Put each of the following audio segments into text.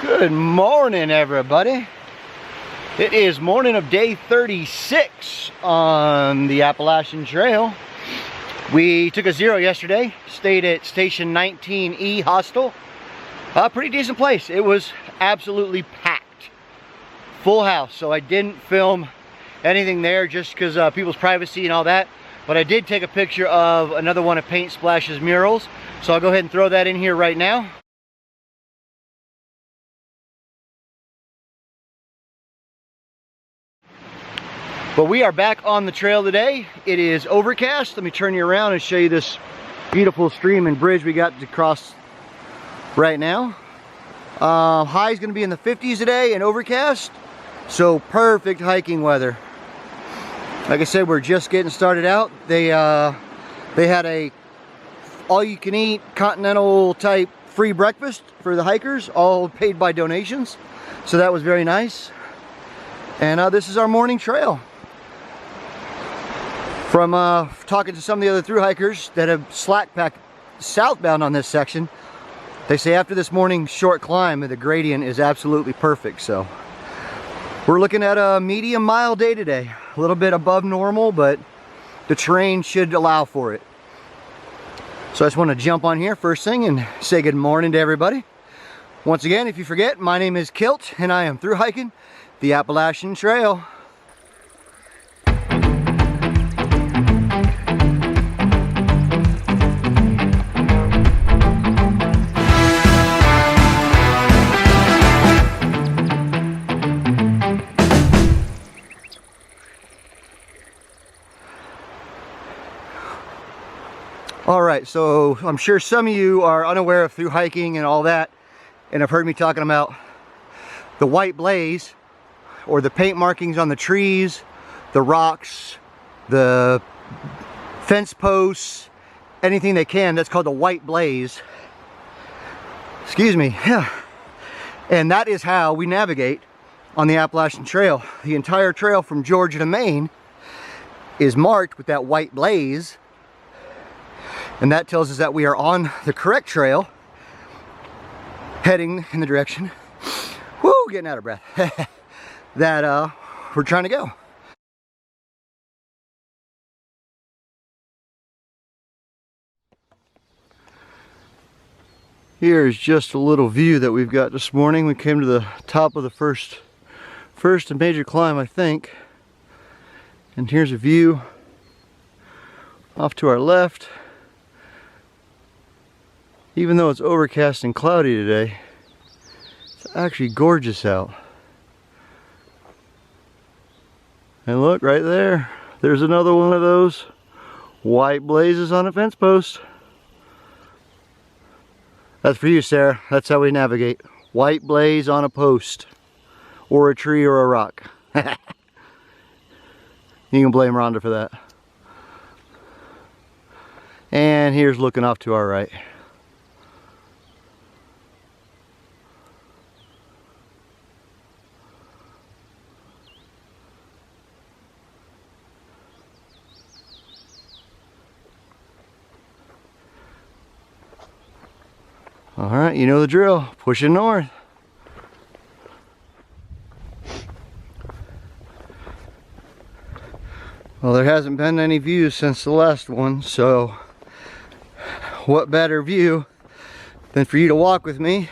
Good morning, everybody. It is morning of day 36 on the Appalachian Trail. We took a zero yesterday, stayed at station 19E hostel. Pretty decent place. It was absolutely packed, full house. So I didn't film anything there just because people's privacy and all that. But I did take a picture of another one of Paint Splash's murals. So I'll go ahead and throw that in here right now. But we are back on the trail today. It is overcast. Let me turn you around and show you this beautiful stream and bridge we got to cross right now. High is going to be in the 50s today and overcast. So perfect hiking weather. Like I said, we're just getting started out. They had a all-you-can-eat continental type free breakfast for the hikers, all paid by donations. So that was very nice. And this is our morning trail. From talking to some of the other thru hikers that have slack packed southbound on this section, they say after this morning short climb, the gradient is absolutely perfect. So we're looking at a medium mile day today. A little bit above normal, but the terrain should allow for it. So I just want to jump on here first thing and say good morning to everybody. Once again, if you forget, my name is Kilt and I am thru hiking the Appalachian Trail. Alright, so I'm sure some of you are unaware of thru hiking and all that, and have heard me talking about the white blaze, or the paint markings on the trees, the rocks, the fence posts, anything they can. That's called the white blaze. Excuse me. Yeah. And that is how we navigate on the Appalachian Trail. The entire trail from Georgia to Maine is marked with that white blaze. And that tells us that we are on the correct trail, heading in the direction, whoo, getting out of breath, that we're trying to go. Here's just a little view that we've got this morning. We came to the top of the first and major climb, I think. And here's a view off to our left. Even though it's overcast and cloudy today, it's actually gorgeous out. And look right there, there's another one of those white blazes on a fence post. That's for you, Sarah. That's how we navigate. White blaze on a post, or a tree, or a rock. You can blame Rhonda for that. And here's looking off to our right. Alright, you know the drill. Pushing north. Well, there hasn't been any views since the last one, so what better view than for you to walk with me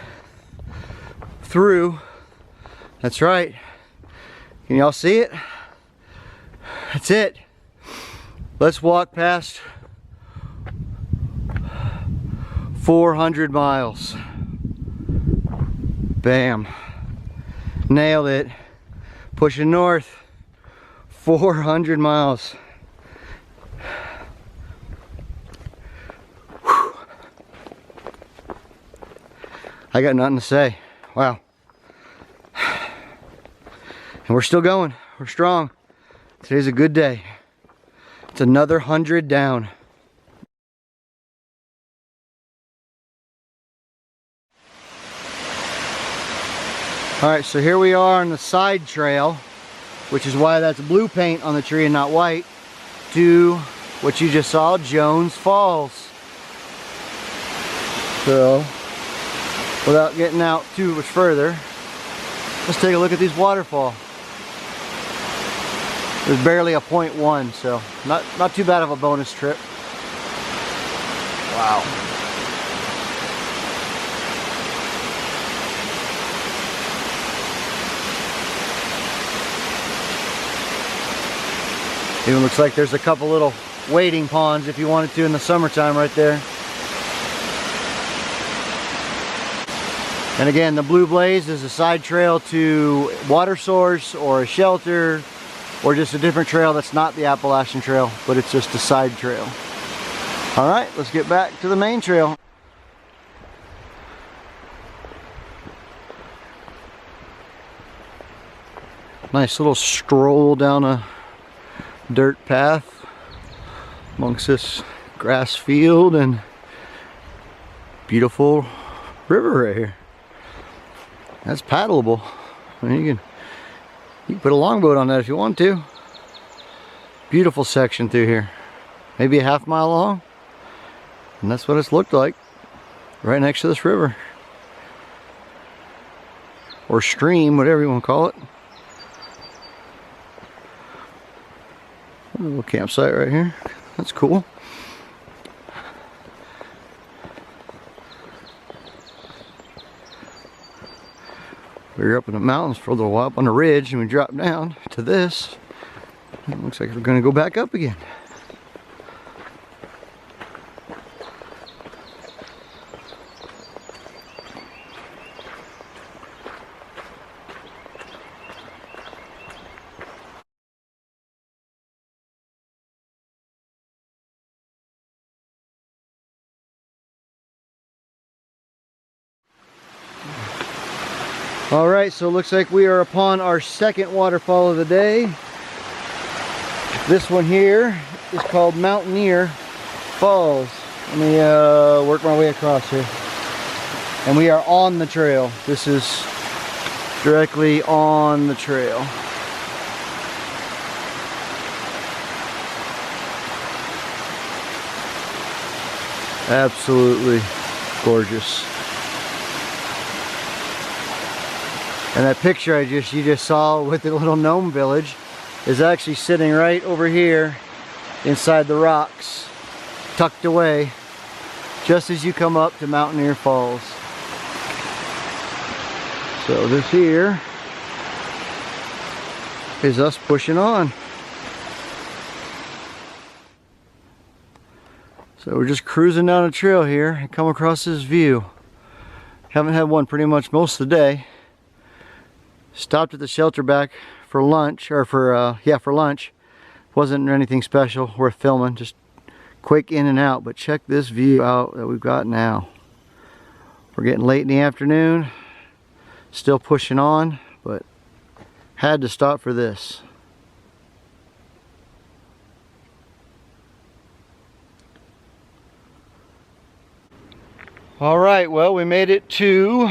through. That's right. Can y'all see it? That's it. Let's walk past 400 miles. Bam. Nailed it. Pushing north. 400 miles. Whew. I got nothing to say. Wow. And we're still going. We're strong. Today's a good day. It's another 100 down. Alright, so here we are on the side trail, which is why that's blue paint on the tree and not white, to what you just saw, Jones Falls. So without getting out too much further, let's take a look at these waterfall. There's barely a 0.1, so not too bad of a bonus trip. Wow. Even looks like there's a couple little wading ponds if you wanted to in the summertime right there. And again, the Blue Blaze is a side trail to water source or a shelter or just a different trail that's not the Appalachian Trail, but it's just a side trail. All right, let's get back to the main trail. Nice little stroll down a dirt path amongst this grass field and beautiful river right here. That's paddleable. I mean, you can put a longboat on that if you want to. Beautiful section through here, maybe a half mile long, and that's what it's looked like right next to this river or stream, whatever you want to call it. A little campsite right here. That's cool. We were up in the mountains for a little while, up on the ridge, and we dropped down to this. It looks like we're going to go back up again. All right, so it looks like we are upon our second waterfall of the day. This one here is called Mountaineer Falls. Let me work my way across here. And we are on the trail. This is directly on the trail. Absolutely gorgeous. And that picture you just saw with the little gnome village is actually sitting right over here inside the rocks, tucked away, just as you come up to Mountaineer Falls. So this here is us pushing on. So we're just cruising down a trail here and come across this view. Haven't had one pretty much most of the day. Stopped at the shelter back for lunch, or for lunch. Wasn't anything special worth filming, just quick in and out. But check this view out that we've got now. We're getting late in the afternoon, still pushing on, but had to stop for this. All right, well, we made it to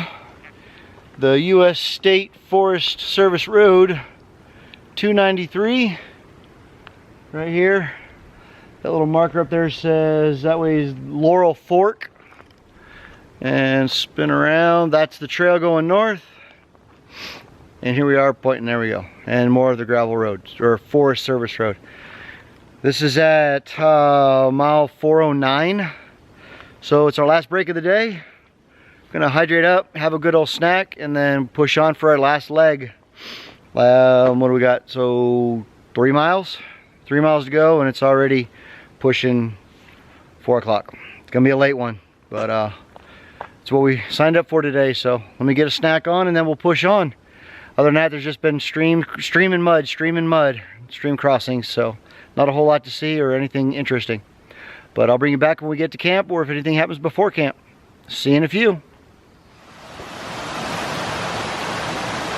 the U.S. State Forest Service Road 293 right here. That little marker up there says that way is Laurel Fork, and spin around, that's the trail going north, and here we are pointing, there we go, and more of the gravel road or Forest Service Road. This is at mile 409, so it's our last break of the day. Gonna hydrate up, have a good old snack, and then push on for our last leg. What do we got? So 3 miles to go, and it's already pushing 4 o'clock. It's gonna be a late one, but it's what we signed up for today. So let me get a snack on, and then we'll push on. Other than that, there's just been stream crossings, so not a whole lot to see or anything interesting. But I'll bring you back when we get to camp, or if anything happens before camp. See you in a few.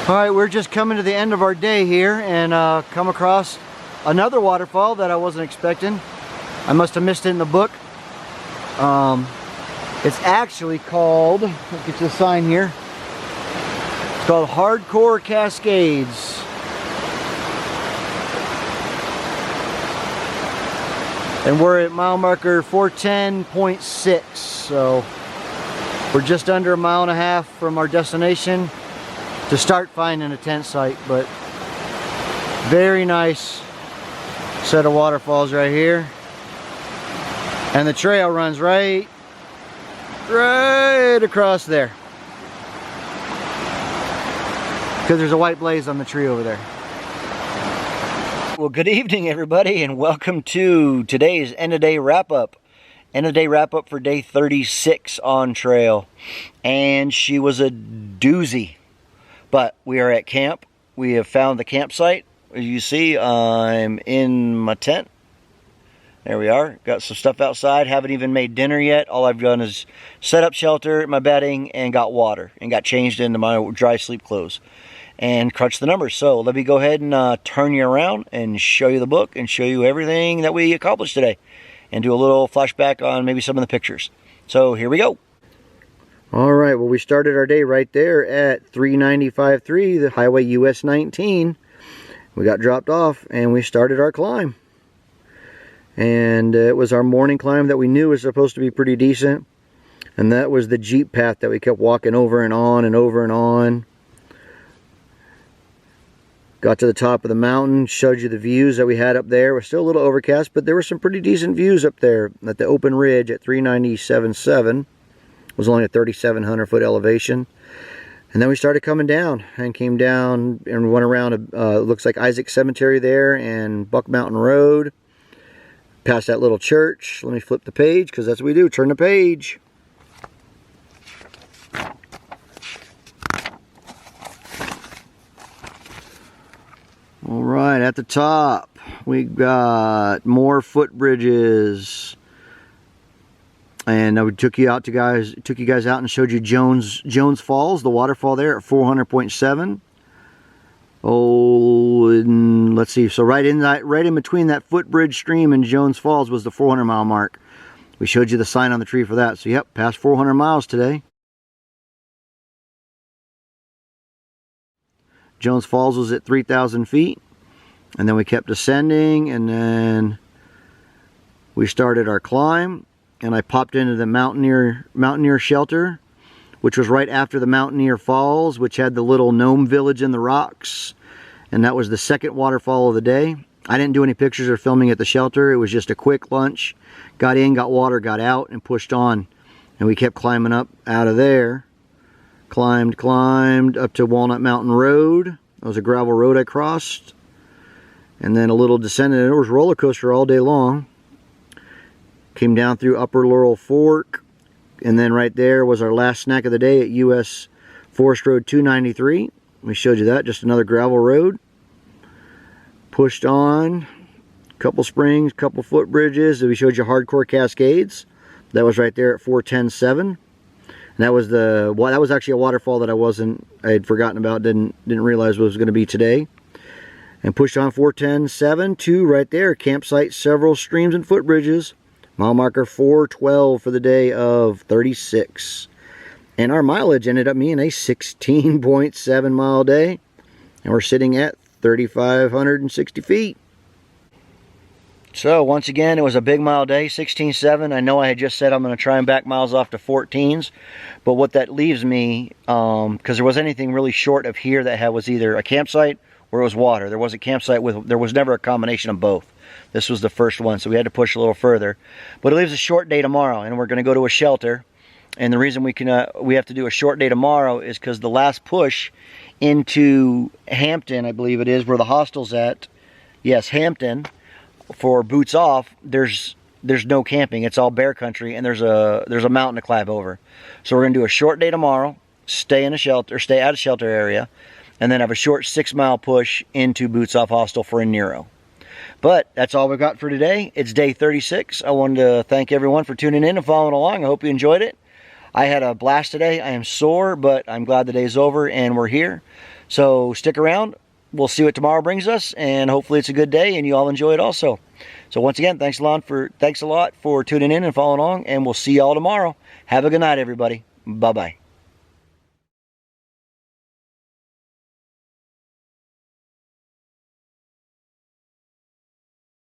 All right, we're just coming to the end of our day here, and come across another waterfall that I wasn't expecting. I must have missed it in the book. It's actually called, look at the sign here. It's called Hardcore Cascades. And we're at mile marker 410.6, so We're just under 1.5 miles from our destination to start finding a tent site, but very nice set of waterfalls right here. And the trail runs right across there, because there's a white blaze on the tree over there. Well, good evening everybody, and welcome to today's end of day wrap up. End of day wrap up for day 36 on trail. And she was a doozy. But we are at camp. We have found the campsite. As you see, I'm in my tent. There we are. Got some stuff outside. Haven't even made dinner yet. All I've done is set up shelter, my bedding, and got water. And got changed into my dry sleep clothes. And crunch the numbers. So let me go ahead and turn you around and show you the book and show you everything that we accomplished today. And do a little flashback on maybe some of the pictures. So here we go. All right, well, we started our day right there at 395.3, the Highway US 19. We got dropped off and we started our climb. And it was our morning climb that we knew was supposed to be pretty decent. And that was the Jeep path that we kept walking over and on and over and on. Got to the top of the mountain, showed you the views that we had up there. It was still a little overcast, but there were some pretty decent views up there at the open ridge at 397.7. It was only a 3,700 foot elevation. And then we started coming down and came down and went around, looks like Isaac Cemetery there and Buck Mountain Road. Past that little church. Let me flip the page because that's what we do, turn the page. Alright, at the top we got more footbridges, and we took you guys out and showed you Jones Falls, the waterfall there at 400.7. Oh, and let's see, so right in between that footbridge stream and Jones Falls was the 400 mile mark. We showed you the sign on the tree for that. So yep, past 400 miles today. Jones Falls was at 3,000 feet, and then we kept descending, and then we started our climb, and I popped into the Mountaineer shelter, which was right after the Mountaineer Falls, which had the little gnome village in the rocks, and that was the second waterfall of the day. I didn't do any pictures or filming at the shelter. It was just a quick lunch. Got in, got water, got out, and pushed on, and we kept climbing up out of there. Climbed up to Walnut Mountain Road. That was a gravel road I crossed. And then a little descended. It was a roller coaster all day long. Came down through Upper Laurel Fork. And then right there was our last snack of the day at US Forest Road 293. We showed you that. Just another gravel road. Pushed on. Couple springs, couple footbridges. We showed you Hardcore Cascades. That was right there at 410.7. And that was actually a waterfall that I had forgotten about, didn't realize what was going to be today. And pushed on 410.7 to right there, campsite, several streams and footbridges. Mile marker 412 for the day of 36. And our mileage ended up being a 16.7 mile day. And we're sitting at 3,560 feet. So once again, it was a big mile day, 16.7. I know I had just said I'm going to try and back miles off to 14s, but what that leaves me, because there was anything really short of here that was either a campsite or it was water. There was a campsite there was never a combination of both. This was the first one, so we had to push a little further. But it leaves a short day tomorrow, and we're going to go to a shelter. And the reason we have to do a short day tomorrow is because the last push into Hampton, I believe it is, where the hostel's at. Yes, Hampton. For boots off, there's no camping. It's all bear country, and there's a mountain to climb over. So we're gonna do a short day tomorrow, stay at a shelter area, and then have a short 6 mile push into Boots Off Hostel for a Nero. But that's all we've got for today. It's day 36. I wanted to thank everyone for tuning in and following along. I hope you enjoyed it. I had a blast today. I am sore, but I'm glad the day's over and we're here. So stick around. We'll see what tomorrow brings us, and hopefully it's a good day and you all enjoy it also. So once again, thanks a lot for tuning in and following along, and we'll see you all tomorrow. Have a good night, everybody. Bye-bye.